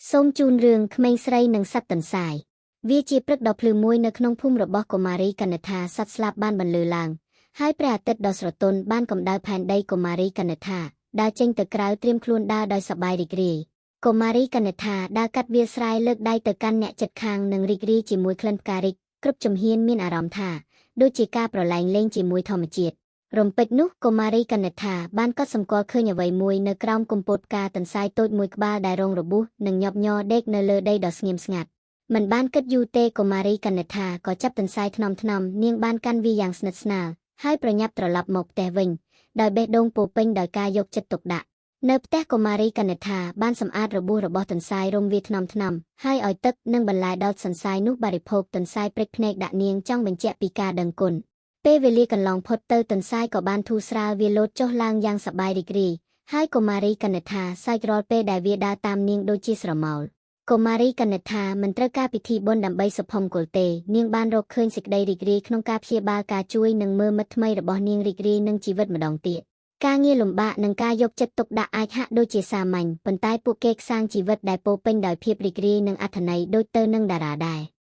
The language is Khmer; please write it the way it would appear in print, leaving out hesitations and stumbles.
សូមជូនរឿងក្មេងស្រីនិងសត្វទន្សាយវាជាព្រឹកដ៏ភ្លឺមួយនៅក្នុងភូមិរបស់កុមារីកណិដ្ឋាសត្វស្លាប់បានបន្លឺឡើងហើយព្រះអាទិត្យដ៏ស្រទន់បានកម្ដៅផែនដីកុមារីកណិដ្ឋាដើរចេញទៅក្រៅត្រៀមខ្លួនដើរដោយសប្បាយរីករាយកុមារីកណិដ្ឋាដើរកាត់វាលស្រែលើកដៃទៅកាន់អ្នកជិតខាងនិងរីករាយជាមួយក្លិនផ្ការីកគ្រប់ជំហានមានអារម្មណ៍ថាដូចជាការប្រឡែងលេងជាមួយធម្មជាតិរំពេចនោះកុមារីកណិដ្ឋាបានកត់សម្គាល់ឃើញអ្វីមួយនៅក្រោមគុម្ពោតផ្កាទន្សាយតូចមួយក្បាលដែលរងរបួសនិងញាប់ញ័រដេកនៅលើដីដ៏ស្ងៀមស្ងាត់មិនបានគិតយូរទេកុមារីកណិដ្ឋាក៏ចាប់ទន្សាយថ្នមៗនាងបានកាន់វាយ៉ាងស្និទ្ធស្នាលហើយប្រញាប់ត្រឡប់មកផ្ទះវិញដោយបេះដូងពោពេញដោយការយកចិត្តទុកដាក់នៅផ្ទះកុមារីកណិដ្ឋាបានសម្អាតរបួសរបស់ទន្សាយរុំវាថ្នមៗហើយឲ្យទឹកនិងបន្លែដល់ទន្សាយនោះបរិភោគទន្សាយព្រិចភ្នែកដាក់នាងចង់បញ្ជាក់ពីការដឹងគុណពេលវេលាកន្លងផុតទៅទន្សាយក៏បានធូរស្រាលវាលោតចុះឡើងយ៉ាងសប្បាយរីករាយហើយកុមារីកណិដ្ឋាសើចរាល់ពេលដែលវាដើរតាមនាងដូចជាស្រមោលកុមារីកណិដ្ឋាមិនត្រូវការពិធីបុណ្យដើម្បីសុភមង្គលទេនាងបានរកឃើញសេចក្តីរីករាយក្នុងការព្យាបាលការជួយនិងមើលមិត្តថ្មីរបស់នាងរីករាយនឹងជីវិតម្ដងទៀតការងារលំបាកនិងការយកចិត្តទុកដាក់អាចហាក់ដូចជាសាមញ្ញប៉ុន្តែពួកគេកសាងជីវិតដែលពោរពេញដោយភាពរីករាយនិងអត្ថន័យដូចទៅនឹងតារាដែរ